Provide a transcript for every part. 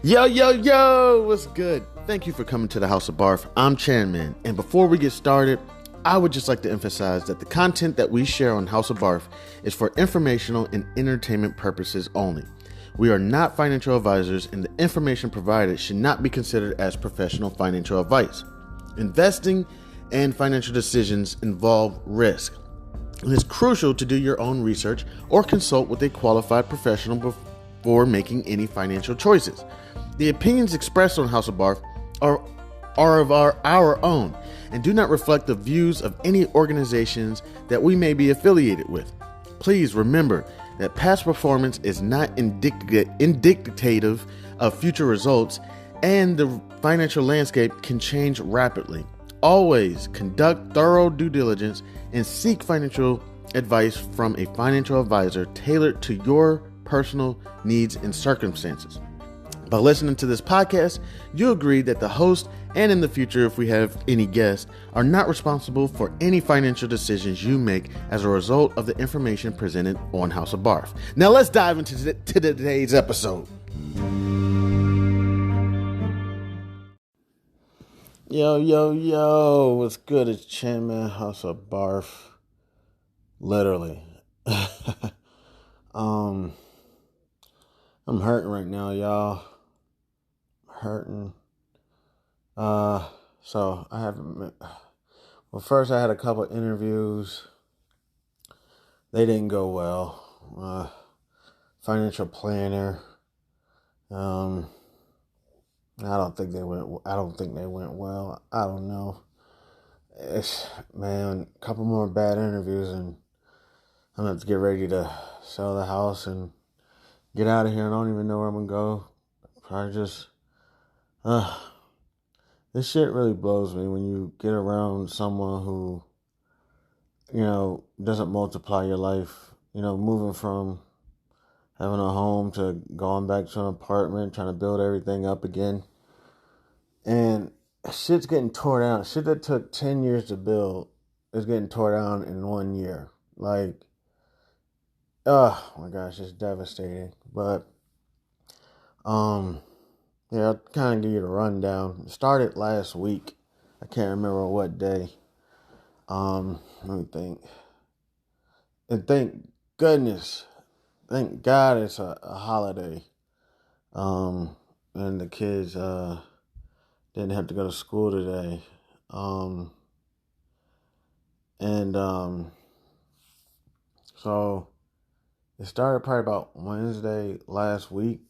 Yo, yo, yo, what's good? Thank you for coming to the House of Barf. I'm Chairman, and before we get started, I would just like to emphasize that the content that we share on House of Barf is for informational and entertainment purposes only. We are not financial advisors, and the information provided should not be considered as professional financial advice. Investing and financial decisions involve risk. It is crucial to do your own research or consult with a qualified professional before making any financial choices. The opinions expressed on House of Barf are of our own and do not reflect the views of any organizations that we may be affiliated with. Please remember that past performance is not indicative of future results, and the financial landscape can change rapidly. Always conduct thorough due diligence and seek financial advice from a financial advisor tailored to your personal needs and circumstances. By listening to this podcast, you agree that the host and in the future, if we have any guests, are not responsible for any financial decisions you make as a result of the information presented on House of Barf. Now let's dive into today's episode. Yo, yo, yo, what's good? It's Chairman House of Barf. Literally. I'm hurting right now, y'all. Hurting. So I haven't. Well, first I had a couple interviews. They didn't go well. Financial planner. I don't think they went well. I don't know. A couple more bad interviews, and I'm gonna have to get ready to sell the house and get out of here. I don't even know where I'm gonna go. Probably just. This shit really blows me when you get around someone who, doesn't multiply your life. Moving from having a home to going back to an apartment, trying to build everything up again. And shit's getting tore down. Shit that took 10 years to build is getting tore down in 1 year. Like, oh my gosh, it's devastating. But, yeah, I'll kind of give you the rundown. It started last week. I can't remember what day. Let me think. And thank goodness, thank God it's a holiday. And the kids didn't have to go to school today. So it started probably about Wednesday last week.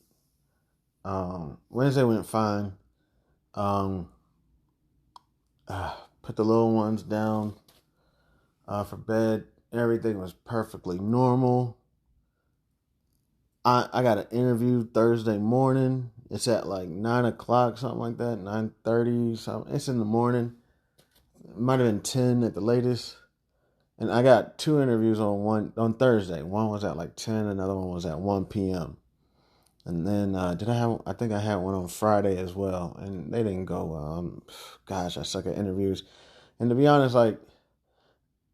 Wednesday went fine. Put the little ones down for bed. Everything was perfectly normal. I got an interview Thursday morning. It's at like 9 o'clock, something like that, 9:30, something. It's in the morning. It might have been 10 at the latest. And I got two interviews on Thursday. One was at like 10, another one was at 1 p.m. And then I think I had one on Friday as well, and they didn't go well. Gosh, I suck at interviews. And to be honest, like,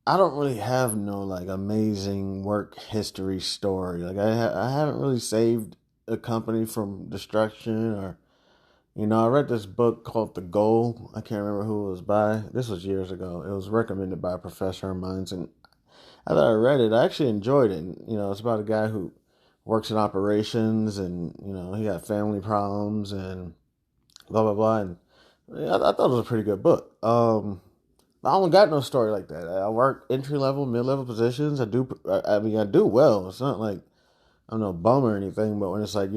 I don't really have no like amazing work history story. Like I haven't really saved a company from destruction, or I read this book called The Goal. I can't remember who it was by. This was years ago. It was recommended by a professor of mine, and after I read it, I actually enjoyed it. And, it's about a guy who works in operations, and he got family problems and blah blah blah. And I thought it was a pretty good book. I don't got no story like that. I work entry level, mid level positions. I do well. It's not like I'm no bum or anything. But when it's like,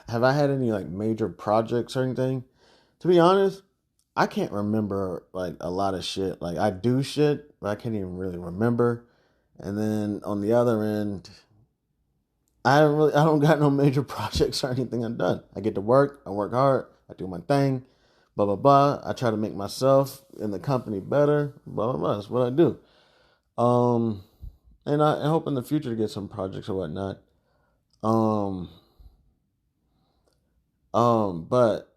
have I had any like major projects or anything? To be honest, I can't remember like a lot of shit. Like I do shit, but I can't even really remember. And then on the other end, I don't got no major projects or anything I've done. I get to work, I work hard, I do my thing, blah, blah, blah. I try to make myself and the company better, blah, blah, blah. That's what I do. And I hope in the future to get some projects or whatnot. But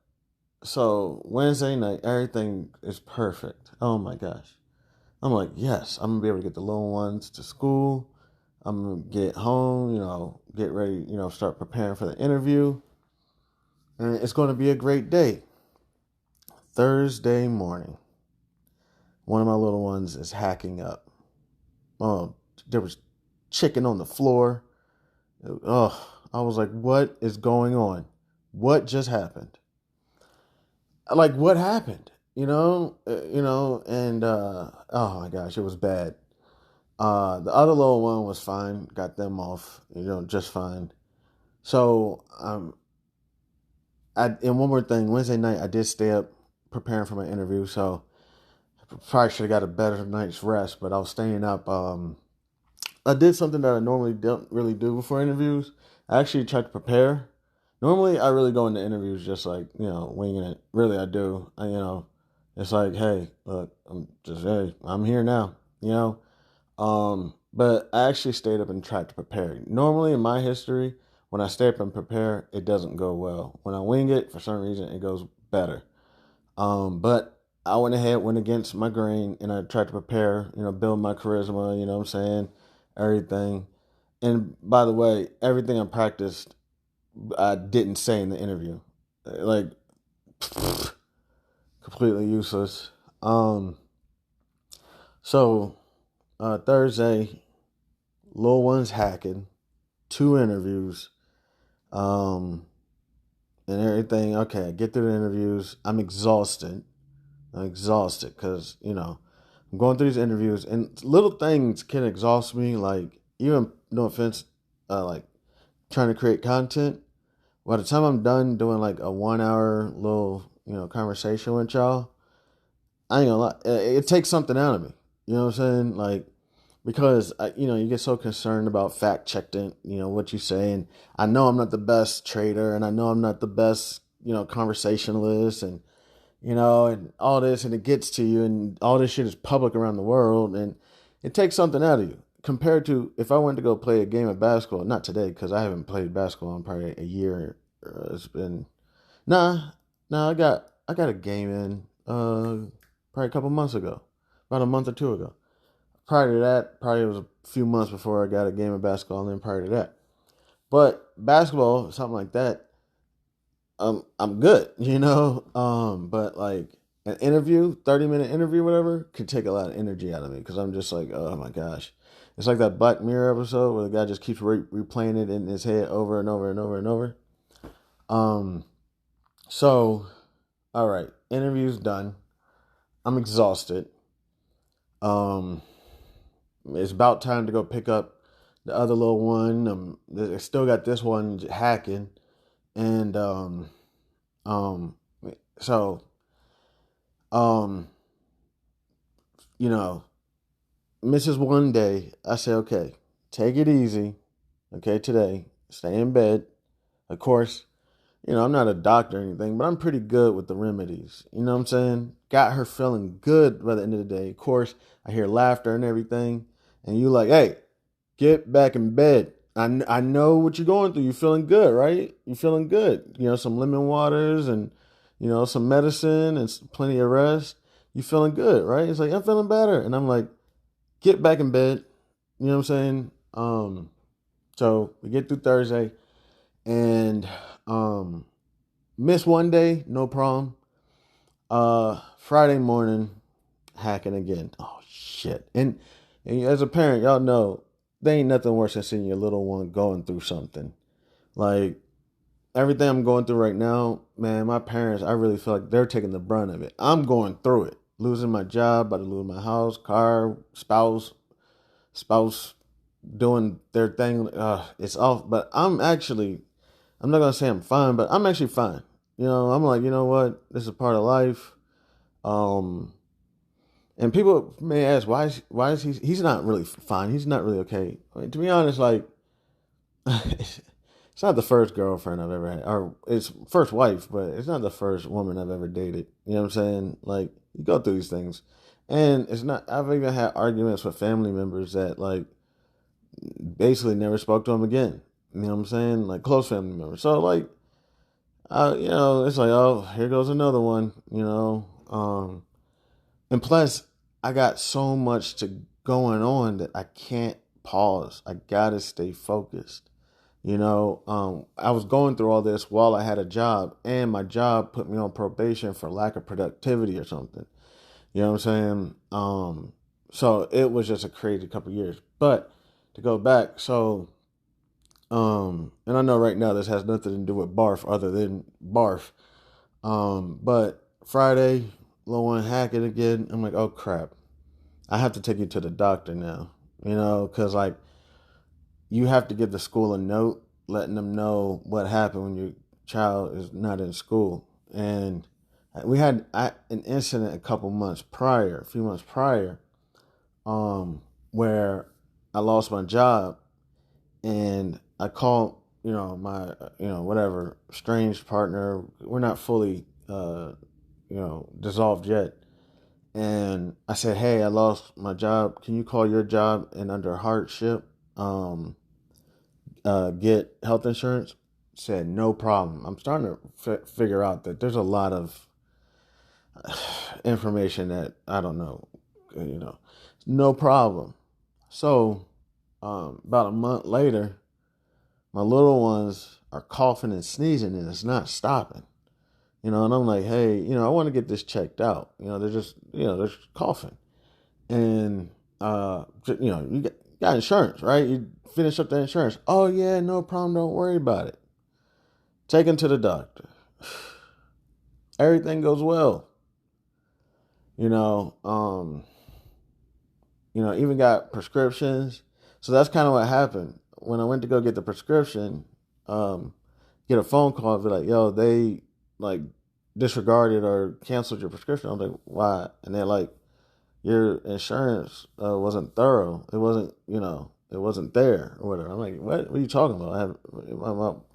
so Wednesday night, everything is perfect. Oh my gosh. I'm like, yes, I'm gonna be able to get the little ones to school. I'm going to get home, get ready, start preparing for the interview. And it's going to be a great day. Thursday morning, one of my little ones is hacking up. Oh, there was chicken on the floor. Oh, I was like, what is going on? What just happened? Like, what happened? And oh my gosh, it was bad. The other little one was fine, got them off, just fine. So, and one more thing, Wednesday night I did stay up preparing for my interview, so I probably should have got a better night's rest, but I was staying up. I did something that I normally don't really do before interviews. I actually tried to prepare. Normally, I really go into interviews just like, winging it. Really, I do. It's like, hey, look, hey, I'm here now, But I actually stayed up and tried to prepare. Normally, in my history, when I stay up and prepare, it doesn't go well. When I wing it, for some reason, it goes better. But I went against my grain, and I tried to prepare, build my charisma, you know what I'm saying? Everything. And by the way, everything I practiced, I didn't say in the interview. Like, completely useless. So, Thursday, Lil One's hacking, 2 interviews, and everything. Okay, I get through the interviews. I'm exhausted. Because, I'm going through these interviews and little things can exhaust me. Like, even, no offense, like trying to create content. By the time I'm done doing like a 1 hour little, conversation with y'all, I ain't gonna lie, it takes something out of me. You know what I'm saying? Like, because you get so concerned about fact checking, what you say, and I know I'm not the best trader, and I know I'm not the best, conversationalist, and all this, and it gets to you, and all this shit is public around the world, and it takes something out of you. Compared to if I went to go play a game of basketball, not today because I haven't played basketball in probably a year. It's been nah, nah. I got a game in probably a couple months ago, about a month or two ago. Prior to that, probably it was a few months before I got a game of basketball, and then prior to that. But basketball, something like that, I'm good, But like an interview, 30-minute interview, whatever, could take a lot of energy out of me because I'm just like, oh my gosh. It's like that Black Mirror episode where the guy just keeps replaying it in his head over and over and over and over. Um, so, all right, interview's done. I'm exhausted. Um, it's about time to go pick up the other little one. I still got this one hacking, and um, so um, you know, misses one day. I say, okay, take it easy. Okay, today, stay in bed. Of course, I'm not a doctor or anything, but I'm pretty good with the remedies. You know what I'm saying? Got her feeling good by the end of the day. Of course, I hear laughter and everything. And you like, hey, get back in bed. I know what you're going through. You're feeling good, right? You're feeling good. Some lemon waters and, some medicine and plenty of rest. You feeling good, right? It's like, I'm feeling better. And I'm like, get back in bed. You know what I'm saying? So we get through Thursday and miss one day, no problem. Friday morning, hacking again. Oh shit. And as a parent, y'all know there ain't nothing worse than seeing your little one going through something. Like everything I'm going through right now, man, my parents, I really feel like they're taking the brunt of it. I'm going through it. Losing my job, about to lose my house, car, spouse doing their thing. It's off. But I'm not gonna say I'm fine, but I'm actually fine. I'm like, you know what? This is a part of life. Um, and people may ask, why is he's not really fine. He's not really okay. I mean, to be honest, like, it's not the first girlfriend I've ever had, or it's first wife, but it's not the first woman I've ever dated. You know what I'm saying? Like, you go through these things. And it's not, I've even had arguments with family members that, like, basically never spoke to them again. You know what I'm saying? Like, close family members. So, like, it's like, oh, here goes another one, and plus, I got so much going on that I can't pause. I gotta stay focused. I was going through all this while I had a job, and my job put me on probation for lack of productivity or something. You know what I'm saying? So it was just a crazy couple of years. But to go back, and I know right now this has nothing to do with barf other than barf. But Friday, low on Hackett again. I'm like, oh crap, I have to take you to the doctor now. Because like you have to give the school a note letting them know what happened when your child is not in school. And we had an incident a few months prior, where I lost my job, and I called, my, whatever, strange partner. We're not fully, dissolved yet. And I said, hey, I lost my job. Can you call your job and under hardship, get health insurance? Said, no problem. I'm starting to figure out that there's a lot of information that I don't know, no problem. So, about a month later, my little ones are coughing and sneezing and it's not stopping. And I'm like, hey, I want to get this checked out. They're just coughing. And, you got insurance, right? You finish up the insurance. Oh, yeah, no problem. Don't worry about it. Take them to the doctor. Everything goes well. Even got prescriptions. So that's kind of what happened. When I went to go get the prescription, get a phone call, be like, yo, they like disregarded or canceled your prescription. I was like, why? And they're like, your insurance wasn't thorough. It wasn't, it wasn't there or whatever. I'm like, what are you talking about? I have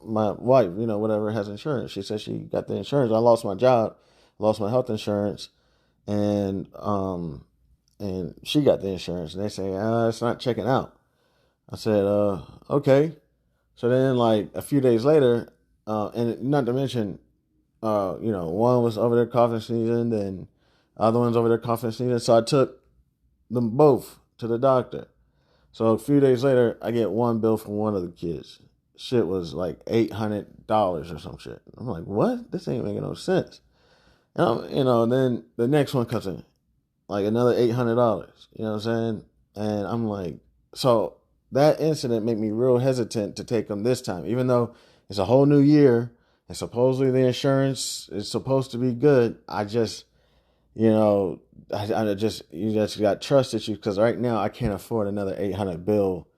my wife, whatever, has insurance. She said she got the insurance. I lost my job, lost my health insurance, and she got the insurance. And they say, it's not checking out. I said, okay. So then, like a few days later, and not to mention, one was over there coughing, sneezing, then the other one's over there coughing, sneezing. So I took them both to the doctor. So a few days later, I get one bill from one of the kids. Shit was like $800 or some shit. I'm like, what? This ain't making no sense. And then the next one comes in, like another $800. You know what I'm saying? And I'm like, so that incident made me real hesitant to take them this time, even though it's a whole new year and supposedly the insurance is supposed to be good. I just, you just got trust issues because right now I can't afford another 800 bill.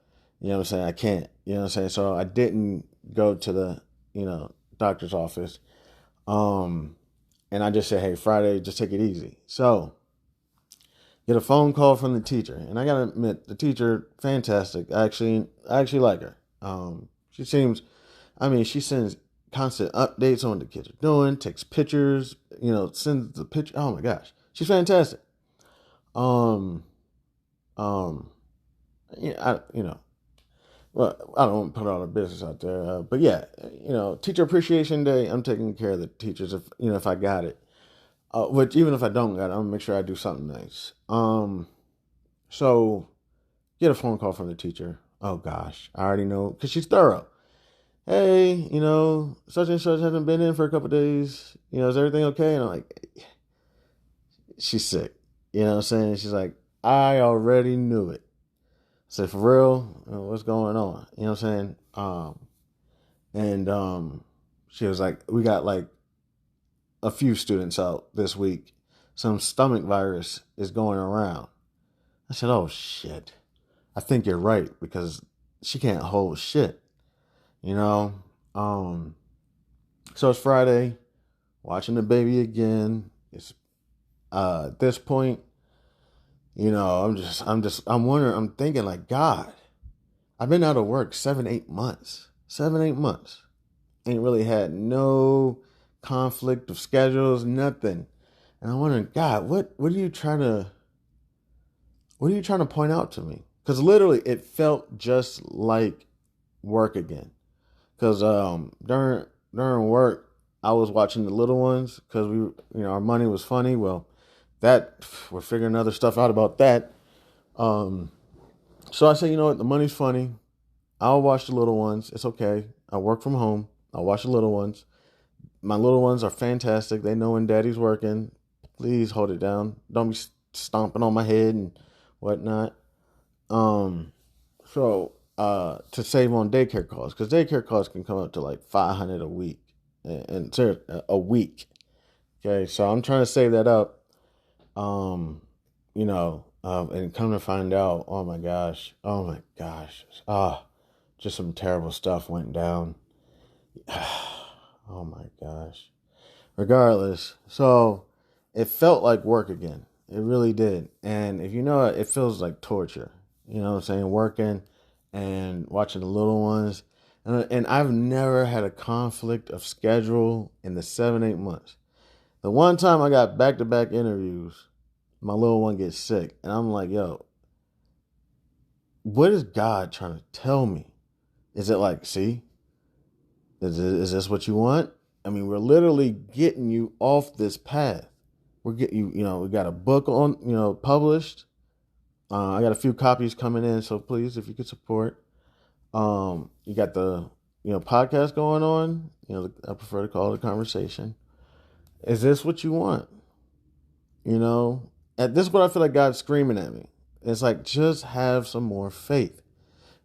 You know what I'm saying? I can't. You know what I'm saying? So I didn't go to the, doctor's office. And I just said, hey, Friday, just take it easy. So get a phone call from the teacher, and I gotta admit, the teacher, fantastic. I actually like her. She she sends constant updates on what the kids are doing, takes pictures, sends the picture. Oh my gosh, she's fantastic. Um, um, well, I don't want to put all the business out there, but yeah, Teacher Appreciation Day. I'm taking care of the teachers if I got it. Which even if I don't got it, I'm gonna make sure I do something nice. So get a phone call from the teacher. Oh gosh, I already know because she's thorough. Hey, such and such hasn't been in for a couple of days. Is everything okay? And I'm like, she's sick. You know what I'm saying? She's like, I already knew it. I said, for real? What's going on? You know what I'm saying? And she was like, we got like a few students out this week. Some stomach virus is going around. I said, oh shit. I think you're right because she can't hold shit. So it's Friday, watching the baby again. It's at this point, I'm wondering, I'm thinking like, God, I've been out of work 7-8 months. 7-8 months. Ain't really had no conflict of schedules, nothing. And I'm wondering, God, what are you trying to point out to me? Because literally it felt just like work again. Because during work, I was watching the little ones because our money was funny. Well, that we're figuring other stuff out about that. So I said, you know what, the money's funny. I'll watch the little ones. It's okay. I work from home. I'll watch the little ones. My little ones are fantastic. They know when daddy's working. Please hold it down. Don't be stomping on my head and whatnot. Um, to save on daycare costs, because daycare costs can come up to like 500 a week, and a week. Okay, so I'm trying to save that up. Um, and come to find out, oh my gosh, just some terrible stuff went down. Oh my gosh. Regardless, so it felt like work again. It really did. And if you know it, it feels like torture. You know what I'm saying? Working and watching the little ones. And I've never had a conflict of schedule in the 7, 8 months. The one time I got back to back interviews, my little one gets sick. And I'm like, yo, what is God trying to tell me? Is it like, see, is this what you want? I mean, we're literally getting you off this path. We're getting you, we got a book on, published. I got a few copies coming in, so please, if you could support. You got the, podcast going on. I prefer to call it a conversation. Is this what you want? At this point, I feel like God's screaming at me. It's like, just have some more faith,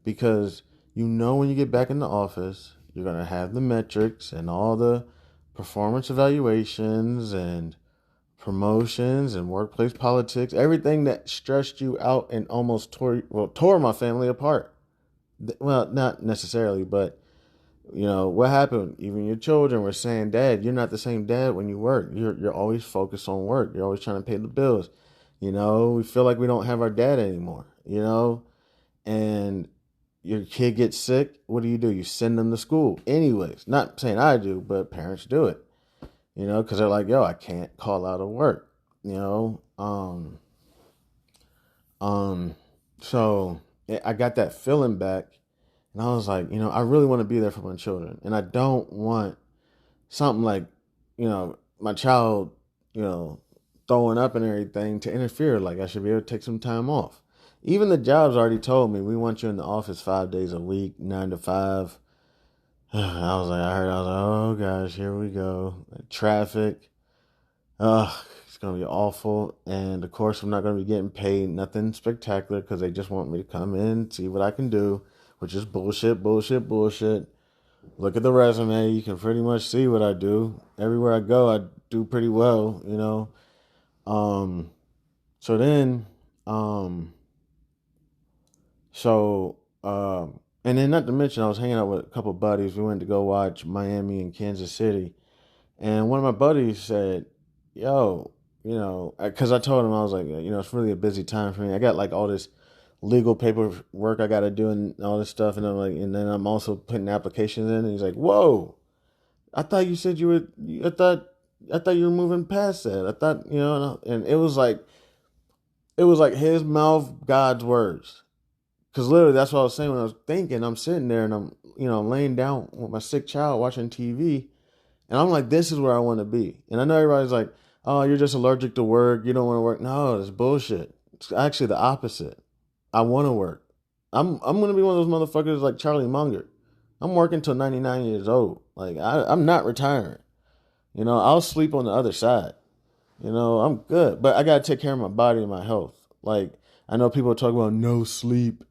because when you get back in the office, you're going to have the metrics and all the performance evaluations and promotions and workplace politics, everything that stressed you out and almost tore my family apart. Well, not necessarily, but what happened? Even your children were saying, Dad, you're not the same dad when you work. You're always focused on work. You're always trying to pay the bills. We feel like we don't have our dad anymore, and your kid gets sick. What do? You send them to school. Anyways, not saying I do, but parents do it, because they're like, yo, I can't call out of work, so I got that feeling back, and I was like, I really want to be there for my children, and I don't want something like, my child, throwing up and everything to interfere. Like, I should be able to take some time off. Even the jobs already told me, we want you in the office 5 days a week, 9 to 5. I was like, oh gosh, here we go. Traffic. It's going to be awful. And of course, I'm not going to be getting paid nothing spectacular, because they just want me to come in, see what I can do, which is bullshit. Look at the resume. You can pretty much see what I do. Everywhere I go, I do pretty well, So then, and then not to mention, I was hanging out with a couple buddies. We went to go watch Miami and Kansas City. And one of my buddies said, yo, because I told him, I was like, it's really a busy time for me. I got like all this legal paperwork I got to do and all this stuff. And I'm like, and then I'm also putting applications in. And he's like, whoa, I thought you said I thought you were moving past that. I thought, and it was like his mouth, God's words. Because literally that's what I was saying when I was thinking. I'm sitting there and I'm, laying down with my sick child watching TV. And I'm like, this is where I want to be. And I know everybody's like, oh, you're just allergic to work. You don't want to work. No, it's bullshit. It's actually the opposite. I want to work. I'm going to be one of those motherfuckers like Charlie Munger. I'm working till 99 years old. Like, I'm not retiring. I'll sleep on the other side. I'm good. But I got to take care of my body and my health. Like, I know people talk about no sleep,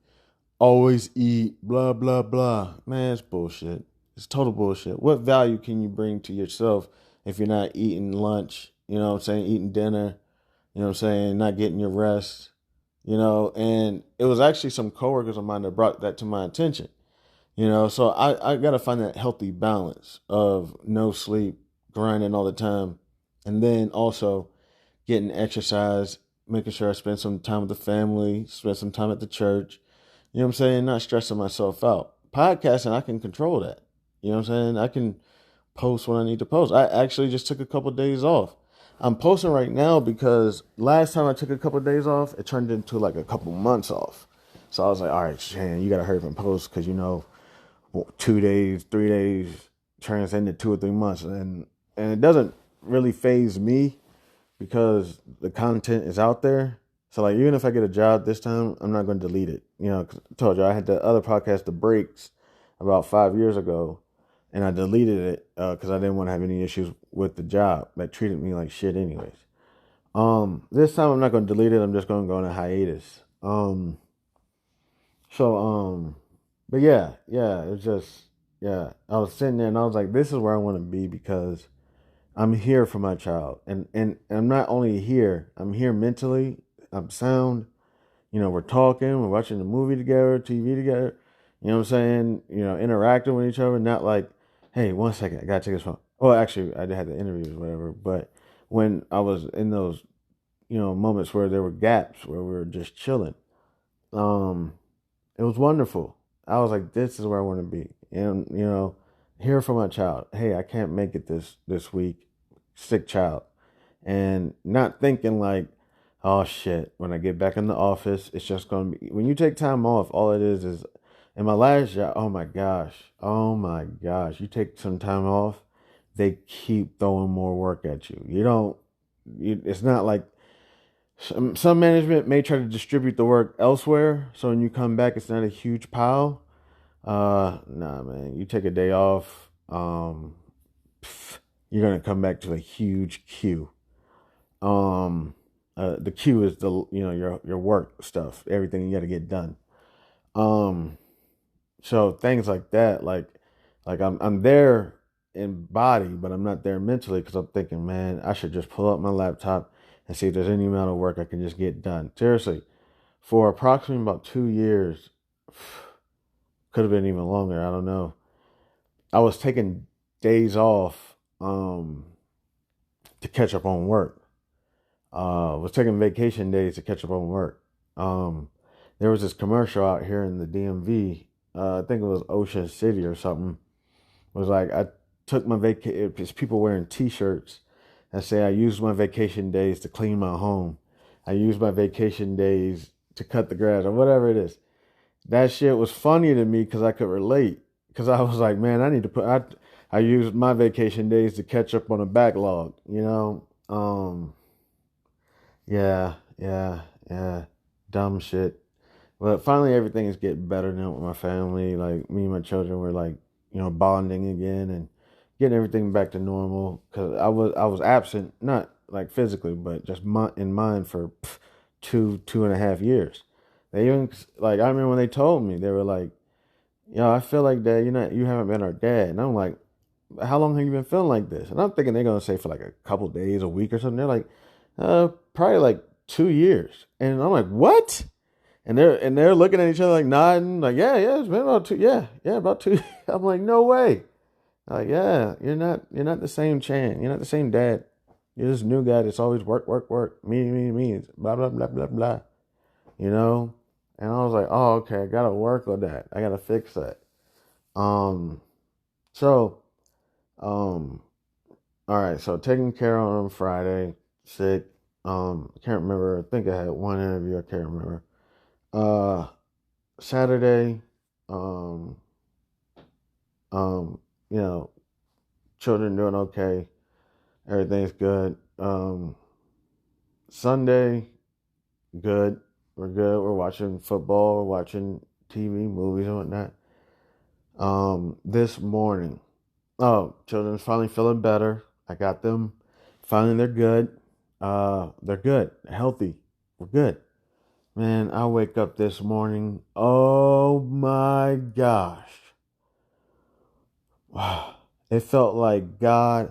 always eat, blah, blah, blah. Man, it's bullshit. It's total bullshit. What value can you bring to yourself if you're not eating lunch, eating dinner, not getting your rest, and it was actually some coworkers of mine that brought that to my attention, so I got to find that healthy balance of no sleep, grinding all the time, and then also getting exercise, making sure I spend some time with the family, spend some time at the church, not stressing myself out. Podcasting, I can control that. I can post when I need to post. I actually just took a couple of days off. I'm posting right now because last time I took a couple of days off, it turned into like a couple months off. So I was like, all right, Shan, you got to hurry up and post, because 2 days, 3 days turns into 2 or 3 months. And it doesn't really faze me because the content is out there. So like, even if I get a job this time, I'm not going to delete it. 'cause I told you I had the other podcast, The Breaks, about 5 years ago, and I deleted it because I didn't want to have any issues with the job that treated me like shit, anyways. This time I'm not going to delete it. I'm just going to go on a hiatus. So, but yeah, it was just, yeah, I was sitting there and I was like, this is where I want to be because I'm here for my child. And I'm not only here, I'm here mentally, I'm sound. We're talking, we're watching a movie together, TV together, you know what I'm saying? Interacting with each other, not like, hey, 1 second, I gotta take this phone. Well, actually, I had the interviews or whatever, but when I was in those, moments where there were gaps where we were just chilling, um, it was wonderful. I was like, this is where I want to be. And, here for my child. Hey, I can't make it this week. Sick child. And not thinking like, oh shit, when I get back in the office, it's just going to be, when you take time off, all it is, in my last job, oh my gosh, you take some time off, they keep throwing more work at you. It's not like, some management may try to distribute the work elsewhere, so when you come back, it's not a huge pile. Nah, man, you take a day off, you're gonna come back to a huge queue. The queue is your work stuff, everything you got to get done. Um, so things like that, like I'm there in body, but I'm not there mentally because I'm thinking, man, I should just pull up my laptop and see if there's any amount of work I can just get done. Seriously, for approximately about 2 years, could have been even longer. I don't know. I was taking days off to catch up on work. Was taking vacation days to catch up on work. There was this commercial out here in the DMV. I think it was Ocean City or something. It was like I took my vacation. It's people wearing T-shirts that say I used my vacation days to clean my home. I used my vacation days to cut the grass or whatever it is. That shit was funny to me because I could relate. Because I was like, man, I used my vacation days to catch up on a backlog. Yeah, dumb shit. But finally, everything is getting better now with my family. Like me and my children were like, bonding again and getting everything back to normal. Cause I was absent, not like physically, but just in mind for 2.5 years. They even like I remember when they told me they were like, "Yo, I feel like Dad, you haven't been our dad," and I'm like, "How long have you been feeling like this?" And I'm thinking they're gonna say for like a couple days, a week or something. They're like, probably like 2 years, and I'm like, "What?" And they're looking at each other like nodding, like, yeah, it's been about two, yeah, about two. I'm like, no way. Like, yeah, you're not the same Chan. You're not the same dad. You're this new guy that's always work, work, work, me, blah, blah, blah, blah, blah. You know? And I was like, oh, okay, I gotta work on that. I gotta fix that. Um, so, um, all right, so taking care on Friday, sick. I can't remember. I think I had one interview, I can't remember. Uh Saturday, um, um, you know, children doing okay. Everything's good. Sunday, good. We're good. We're watching football. We're watching TV, movies, and whatnot. This morning, oh, children's finally feeling better. I got them. Finally, they're good. They're good, healthy. We're good. Man, I wake up this morning. Oh my gosh. Wow. It felt like God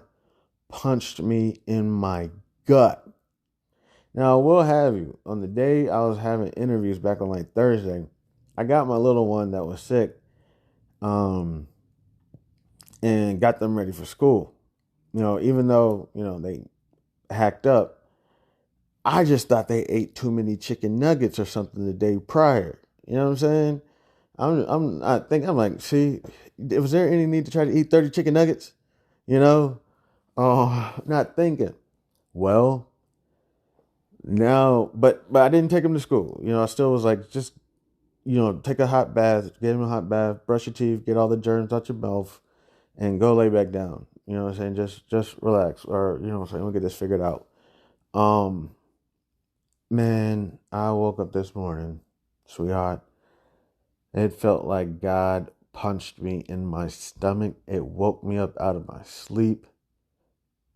punched me in my gut. Now, I will have you, on the day I was having interviews back on like Thursday, I got my little one that was sick, um, and got them ready for school. Even though, they hacked up, I just thought they ate too many chicken nuggets or something the day prior. You know what I'm saying? I'm like, see, was there any need to try to eat 30 chicken nuggets? You know? Oh, not thinking. Well, now, but I didn't take him to school. I still was like, just, take a hot bath, get him a hot bath, brush your teeth, get all the germs out your mouth, and go lay back down. You know what I'm saying? Just relax, or what I'm saying, we'll get this figured out. Um, Man, I woke up this morning, sweetheart. It felt like God punched me in my stomach. It woke me up out of my sleep.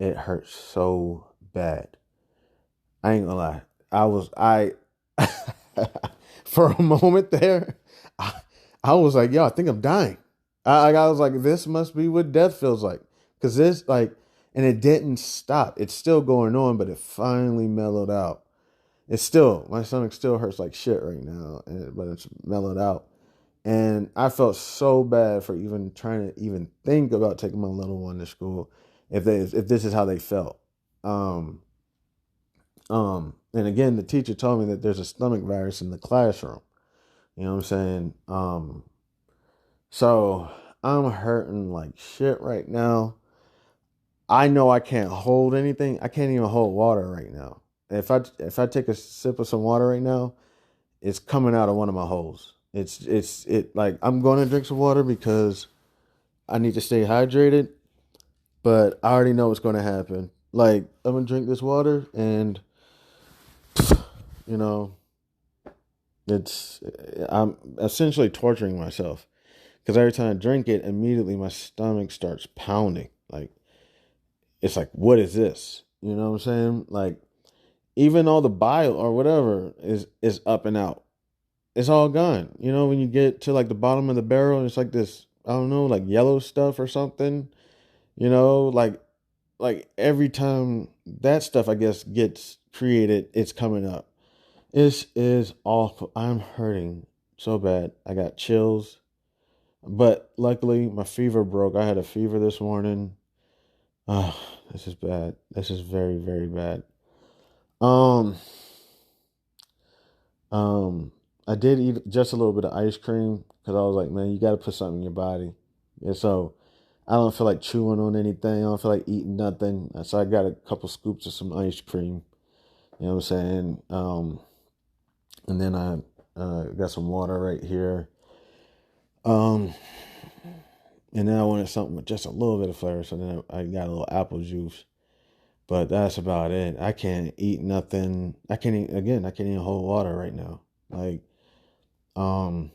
It hurt so bad. I ain't gonna lie. I for a moment there, I, I was like, yo, I think I'm dying. I was like, this must be what death feels like. Cause this like, and it didn't stop. It's still going on, but it finally mellowed out. It's still, my stomach still hurts like shit right now, but it's mellowed out. And I felt so bad for even trying to even think about taking my little one to school if this is how they felt. Um, and again, the teacher told me that there's a stomach virus in the classroom. You know what I'm saying? So I'm hurting like shit right now. I know I can't hold anything. I can't even hold water right now. If I take a sip of some water right now, it's coming out of one of my holes. It like I'm going to drink some water because I need to stay hydrated, but I already know what's going to happen. Like I'm gonna drink this water, and you know, it's I'm essentially torturing myself because every time I drink it, immediately my stomach starts pounding. Like it's like, what is this? You know what I'm saying? Like even all the bile or whatever is up and out. It's all gone. You know, when you get to like the bottom of the barrel, it's like this, I don't know, like yellow stuff or something. You know, like every time that stuff I guess gets created, it's coming up. This is awful. I'm hurting so bad. I got chills. But luckily my fever broke. I had a fever this morning. Oh, this is bad. This is very, very bad. Um, I did eat just a little bit of ice cream because I was like, man, you got to put something in your body. And so I don't feel like chewing on anything. I don't feel like eating nothing. So I got a couple scoops of some ice cream. You know what I'm saying? And then I got some water right here. Um, and then I wanted something with just a little bit of flavor. So then I got a little apple juice. But that's about it. I can't eat nothing. I can't even hold water right now. Like, um,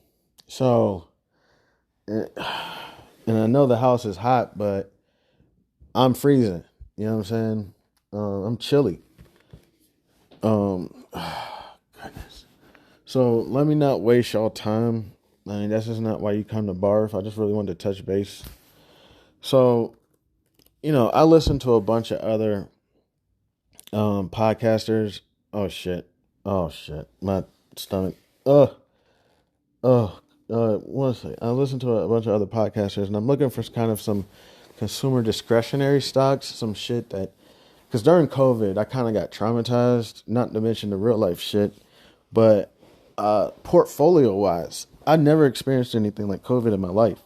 so, and I know the house is hot, but I'm freezing. You know what I'm saying? I'm chilly. Goodness. So let me not waste y'all time. I mean, that's just not why you come to Barf. I just really wanted to touch base. So, I listen to a bunch of other podcasters. Oh shit. Oh shit. My stomach. Ugh. Oh. One second. I listen to a bunch of other podcasters, and I'm looking for kind of some consumer discretionary stocks, some shit that, because during COVID, I kind of got traumatized. Not to mention the real life shit, but portfolio wise, I never experienced anything like COVID in my life.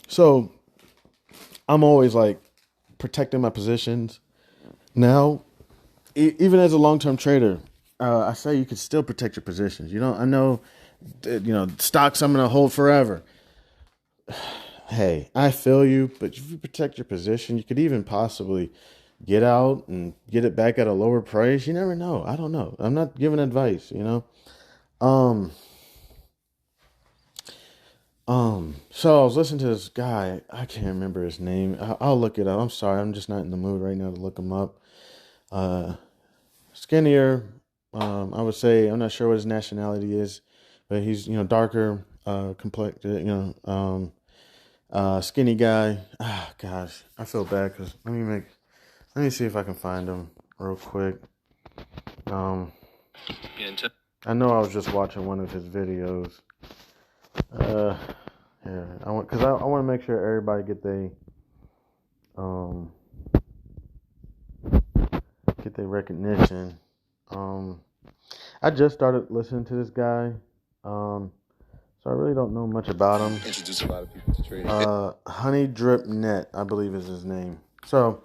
So I'm always like protecting my positions. Now, even as a long term trader, I say you can still protect your positions. I know, stocks I'm going to hold forever. Hey, I feel you, but if you protect your position, you could even possibly get out and get it back at a lower price. You never know. I don't know. I'm not giving advice. Um, so I was listening to this guy. I can't remember his name. I'll look it up. I'm sorry. I'm just not in the mood right now to look him up. Skinnier. I would say I'm not sure what his nationality is, but he's darker, complected. Skinny guy. Ah, gosh, I feel bad because let me see if I can find him real quick. I know I was just watching one of his videos. Yeah, I want to make sure everybody get their recognition. I just started listening to this guy. So I really don't know much about him. Introduce a lot of people to trading. Honey Drip Net, I believe is his name. So,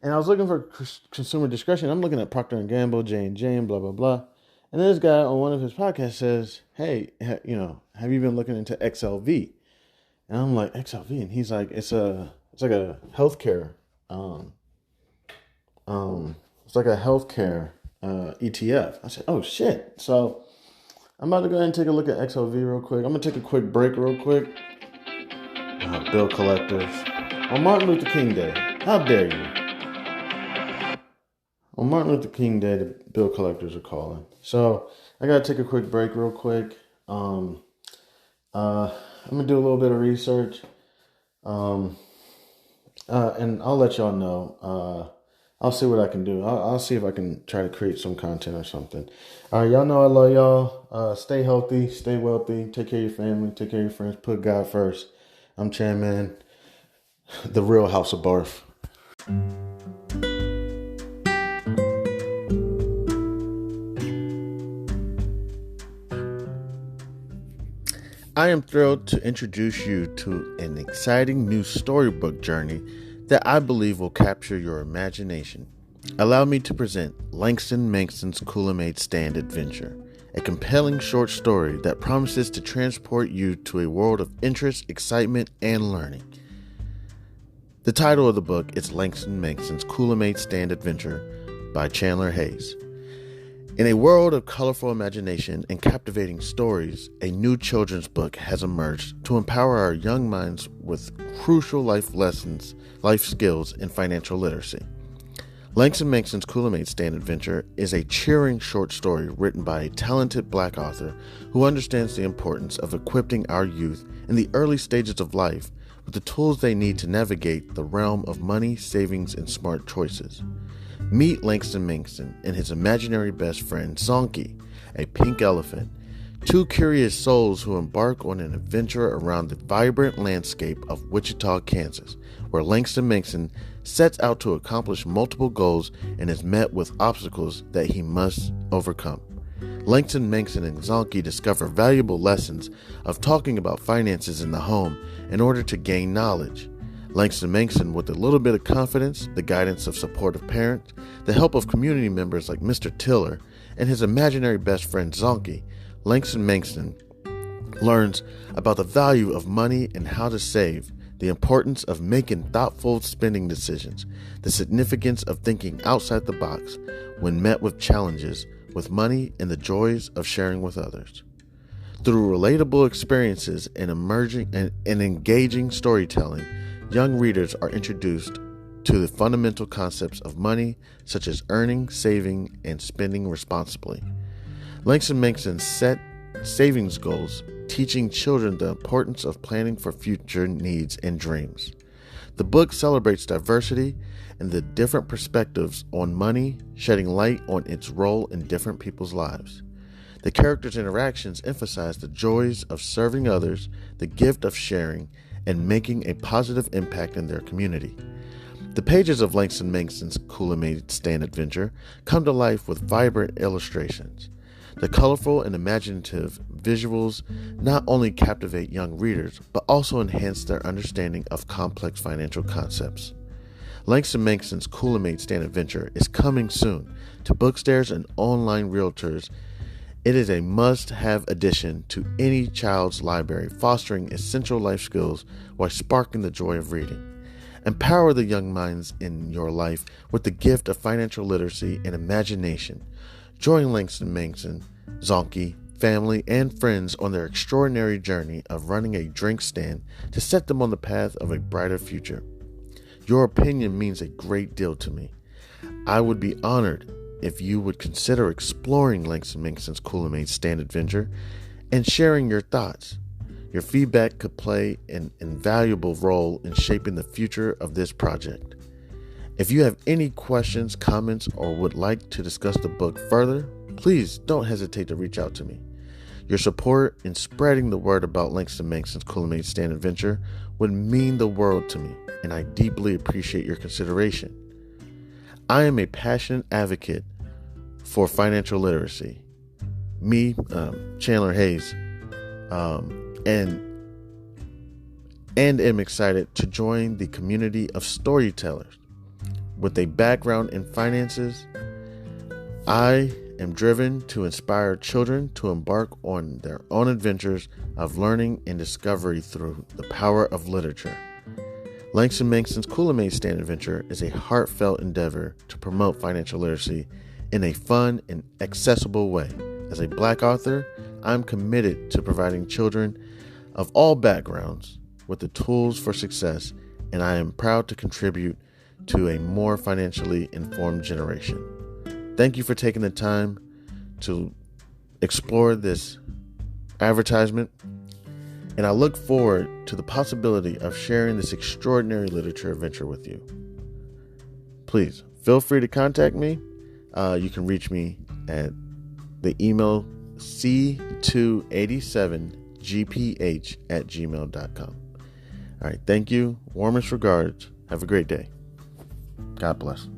and I was looking for consumer discretion. I'm looking at Procter and Gamble, J&J, and blah blah blah. And this guy on one of his podcasts says, "Hey, have you been looking into XLV?" And I'm like, XLV, and he's like, it's like a healthcare, it's like a healthcare ETF. I said, oh shit. So I'm about to go ahead and take a look at XOV real quick. I'm going to take a quick break real quick. Bill collectors. On Martin Luther King Day. How dare you? On Martin Luther King Day, the bill collectors are calling. So I got to take a quick break real quick. I'm going to do a little bit of research. And I'll let y'all know. I'll see what I can do. I'll see if I can try to create some content or something. All right, y'all know I love y'all. Stay healthy, stay wealthy, take care of your family, take care of your friends, put God first. I'm Chan Man, the real House of Barf. I am thrilled to introduce you to an exciting new storybook journey that I believe will capture your imagination. Allow me to present Langston Mankson's Coolamade Stand Adventure, a compelling short story that promises to transport you to a world of interest, excitement, and learning. The title of the book is Langston Mankson's Coolamade Stand Adventure by Chandler Hayes. In a world of colorful imagination and captivating stories, a new children's book has emerged to empower our young minds with crucial life lessons, life skills, and financial literacy. Langston Mankson's Coolamade Stand Adventure is a cheering short story written by a talented Black author who understands the importance of equipping our youth in the early stages of life with the tools they need to navigate the realm of money, savings, and smart choices. Meet Langston Mankson and his imaginary best friend, Zonky, a pink elephant, two curious souls who embark on an adventure around the vibrant landscape of Wichita, Kansas, where Langston Mankson sets out to accomplish multiple goals and is met with obstacles that he must overcome. Langston Mankson and Zonky discover valuable lessons of talking about finances in the home in order to gain knowledge. Langston Mankson, with a little bit of confidence, the guidance of supportive parents, the help of community members like Mr. Tiller, and his imaginary best friend Zonky, Langston Mankson learns about the value of money and how to save, the importance of making thoughtful spending decisions, the significance of thinking outside the box when met with challenges with money, and the joys of sharing with others. Through relatable experiences and engaging storytelling, young readers are introduced to the fundamental concepts of money, such as earning, saving, and spending responsibly. Langston Mankson set savings goals, teaching children the importance of planning for future needs and dreams. The book celebrates diversity and the different perspectives on money, shedding light on its role in different people's lives. The characters' interactions emphasize the joys of serving others, the gift of sharing, and making a positive impact in their community. The pages of Langston Mankson's Coolamade Stand Adventure come to life with vibrant illustrations. The colorful and imaginative visuals not only captivate young readers, but also enhance their understanding of complex financial concepts. Langston Mankson's Coolamade Stand Adventure is coming soon to bookstores and online realtors. It is a must-have addition to any child's library, fostering essential life skills while sparking the joy of reading. Empower the young minds in your life with the gift of financial literacy and imagination. Join Langston Mankson, Zonky, family, and friends on their extraordinary journey of running a drink stand to set them on the path of a brighter future. Your opinion means a great deal to me. I would be honored if you would consider exploring Langston Mankson's Coolamade Stand Adventure and sharing your thoughts. Your feedback could play an invaluable role in shaping the future of this project. If you have any questions, comments, or would like to discuss the book further, please don't hesitate to reach out to me. Your support in spreading the word about Langston Mankson's Coolamade Stand Adventure would mean the world to me, and I deeply appreciate your consideration. I am a passionate advocate for financial literacy. Me, Chandler Hayes, and am excited to join the community of storytellers. With a background in finances, I am driven to inspire children to embark on their own adventures of learning and discovery through the power of literature. Langston Mankson's Coolamade Stand Adventure is a heartfelt endeavor to promote financial literacy in a fun and accessible way. As a Black author, I'm committed to providing children of all backgrounds with the tools for success, and I am proud to contribute to a more financially informed generation. Thank you for taking the time to explore this advertisement, and I look forward to the possibility of sharing this extraordinary literature adventure with you. Please feel free to contact me. You can reach me at the email c287gph@gmail.com. All right, thank you. Warmest regards. Have a great day. God bless.